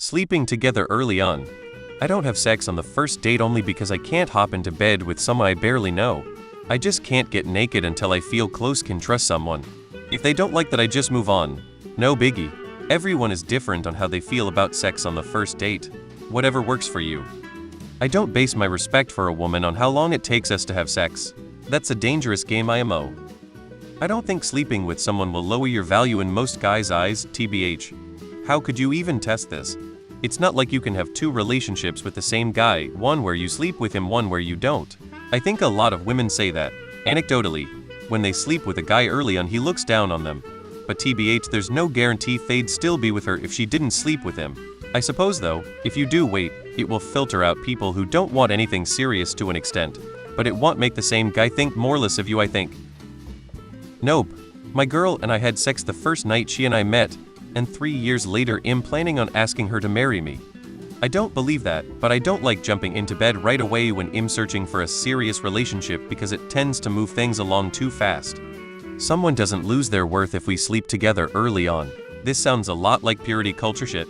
Sleeping together early on. I don't have sex on the first date only because I can't hop into bed with someone I barely know. I just can't get naked until I feel close can trust someone. If they don't like that, I just move on. No biggie. Everyone is different on how they feel about sex on the first date. Whatever works for you. I don't base my respect for a woman on how long it takes us to have sex. That's a dangerous game, IMO. I don't think sleeping with someone will lower your value in most guys' eyes, TBH. How could you even test this? It's not like you can have two relationships with the same guy, one where you sleep with him, one where you don't. I think a lot of women say that, anecdotally, when they sleep with a guy early on, he looks down on them. But TBH, there's no guarantee they'd still be with her if she didn't sleep with him. I suppose though, if you do wait, it will filter out people who don't want anything serious to an extent. But it won't make the same guy think more less of you, I think. Nope. My girl and I had sex the first night she and I met, and 3 years later I'm planning on asking her to marry me. I don't believe that, but I don't like jumping into bed right away when I'm searching for a serious relationship because it tends to move things along too fast. Someone doesn't lose their worth if we sleep together early on. This sounds a lot like purity culture shit.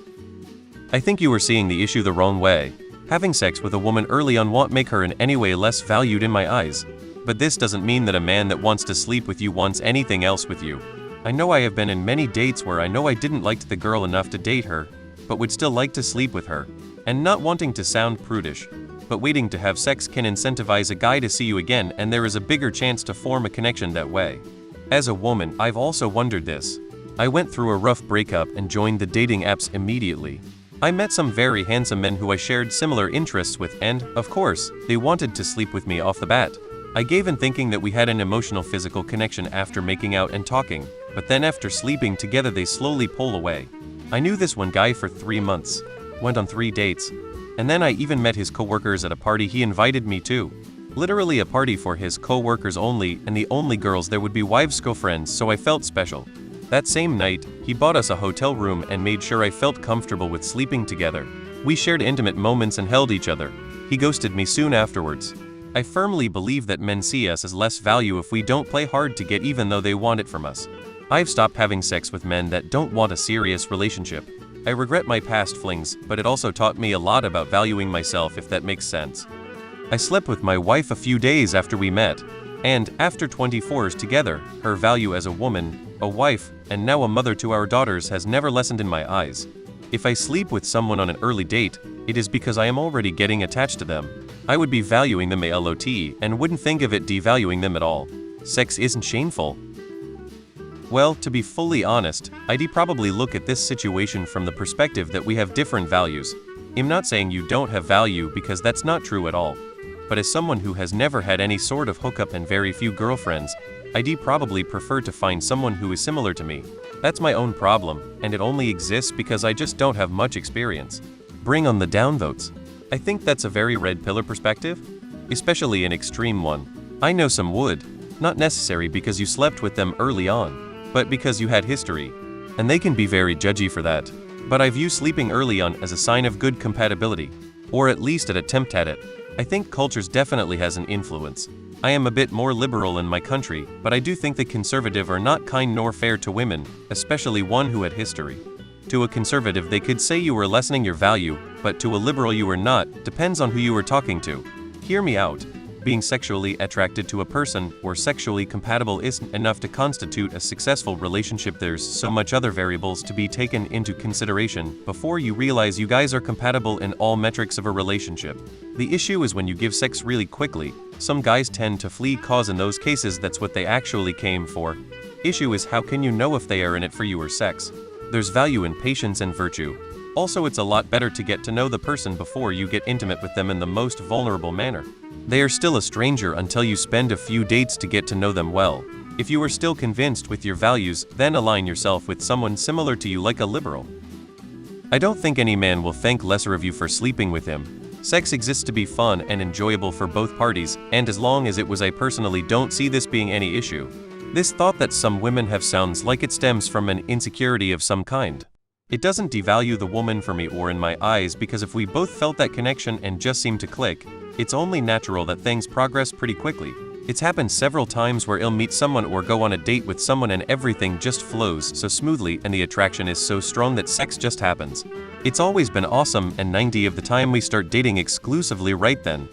I think you are seeing the issue the wrong way. Having sex with a woman early on won't make her in any way less valued in my eyes. But this doesn't mean that a man that wants to sleep with you wants anything else with you. I know I have been in many dates where I know I didn't like the girl enough to date her, but would still like to sleep with her. And not wanting to sound prudish, but waiting to have sex can incentivize a guy to see you again, and there is a bigger chance to form a connection that way. As a woman, I've also wondered this. I went through a rough breakup and joined the dating apps immediately. I met some very handsome men who I shared similar interests with, and, of course, they wanted to sleep with me off the bat. I gave in thinking that we had an emotional physical connection after making out and talking, but then after sleeping together they slowly pull away. I knew this one guy for 3 months, went on 3 dates, and then I even met his co-workers at a party he invited me to. Literally a party for his co-workers only, and the only girls there would be wives girlfriends, so I felt special. That same night, he bought us a hotel room and made sure I felt comfortable with sleeping together. We shared intimate moments and held each other. He ghosted me soon afterwards. I firmly believe that men see us as less value if we don't play hard to get even though they want it from us. I've stopped having sex with men that don't want a serious relationship. I regret my past flings, but it also taught me a lot about valuing myself, if that makes sense. I slept with my wife a few days after we met, and after 24 together, her value as a woman, a wife, and now a mother to our daughters has never lessened in my eyes. If I sleep with someone on an early date, it is because I am already getting attached to them. I would be valuing them a lot and wouldn't think of it devaluing them at all. Sex isn't shameful. Well, to be fully honest, I'd probably look at this situation from the perspective that we have different values. I'm not saying you don't have value because that's not true at all. But as someone who has never had any sort of hookup and very few girlfriends, I'd probably prefer to find someone who is similar to me. That's my own problem, and it only exists because I just don't have much experience. Bring on the downvotes. I think that's a very red pillar perspective, especially an extreme one. I know some would, not necessary because you slept with them early on, but because you had history, and they can be very judgy for that. But I view sleeping early on as a sign of good compatibility, or at least an attempt at it. I think cultures definitely has an influence. I am a bit more liberal in my country, but I do think the conservative are not kind nor fair to women, especially one who had history. To a conservative they could say you were lessening your value, but to a liberal you were not, depends on who you were talking to. Hear me out. Being sexually attracted to a person or sexually compatible isn't enough to constitute a successful relationship. There's so much other variables to be taken into consideration before you realize you guys are compatible in all metrics of a relationship. The issue is when you give sex really quickly. Some guys tend to flee cause in those cases that's what they actually came for. Issue is how can you know if they are in it for you or sex? There's value in patience and virtue. Also, it's a lot better to get to know the person before you get intimate with them in the most vulnerable manner. They are still a stranger until you spend a few dates to get to know them well. If you are still convinced with your values, then align yourself with someone similar to you like a liberal. I don't think any man will think lesser of you for sleeping with him. Sex exists to be fun and enjoyable for both parties, and as long as it was, I personally don't see this being any issue. This thought that some women have sounds like it stems from an insecurity of some kind. It doesn't devalue the woman for me or in my eyes, because if we both felt that connection and just seemed to click, it's only natural that things progress pretty quickly. It's happened several times where I'll meet someone or go on a date with someone and everything just flows so smoothly and the attraction is so strong that sex just happens. It's always been awesome, and 90% of the time we start dating exclusively right then.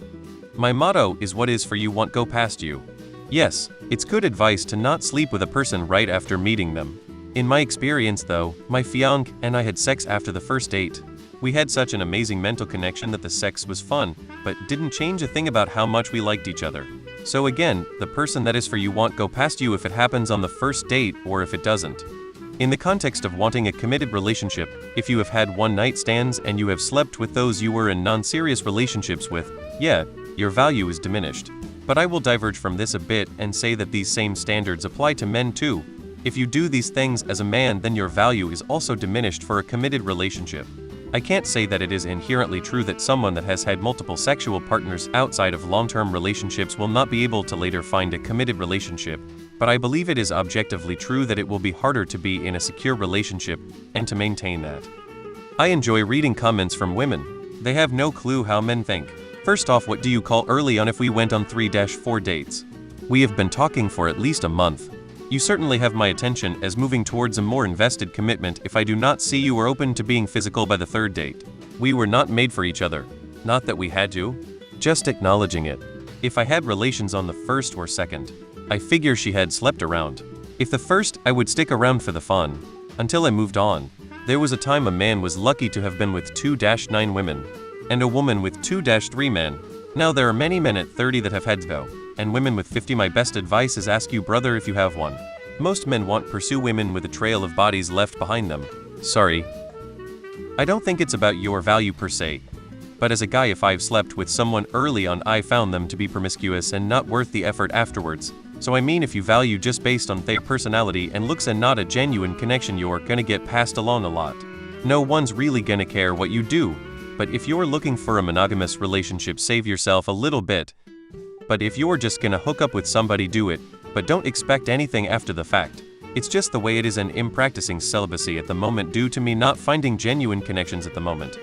My motto is what is for you won't go past you. Yes, it's good advice to not sleep with a person right after meeting them. In my experience though, my fiancé and I had sex after the first date. We had such an amazing mental connection that the sex was fun, but didn't change a thing about how much we liked each other. So again, the person that is for you won't go past you if it happens on the first date or if it doesn't. In the context of wanting a committed relationship, if you have had one-night stands and you have slept with those you were in non-serious relationships with, yeah, your value is diminished. But I will diverge from this a bit and say that these same standards apply to men too. If you do these things as a man, then your value is also diminished for a committed relationship. I can't say that it is inherently true that someone that has had multiple sexual partners outside of long-term relationships will not be able to later find a committed relationship, but I believe it is objectively true that it will be harder to be in a secure relationship and to maintain that. I enjoy reading comments from women. They have no clue how men think. First off, what do you call early on if we went on 3-4 dates? We have been talking for at least a month. You certainly have my attention as moving towards a more invested commitment if I do not see you are open to being physical by the third date. We were not made for each other. Not that we had to. Just acknowledging it. If I had relations on the first or second, I figure she had slept around. If the first, I would stick around for the fun. Until I moved on. There was a time a man was lucky to have been with 2-9 women. And a woman with 2-3 men. Now there are many men at 30 that have had though. And women with 50. My best advice is ask you brother if you have one. Most men won't pursue women with a trail of bodies left behind them. Sorry. I don't think it's about your value per se. But as a guy, if I've slept with someone early on, I found them to be promiscuous and not worth the effort afterwards. So I mean, if you value just based on their personality and looks and not a genuine connection, you're gonna get passed along a lot. No one's really gonna care what you do. But if you're looking for a monogamous relationship, save yourself a little bit. But if you're just gonna hook up with somebody, do it, but don't expect anything after the fact. It's just the way it is, and I'm practicing celibacy at the moment due to me not finding genuine connections at the moment.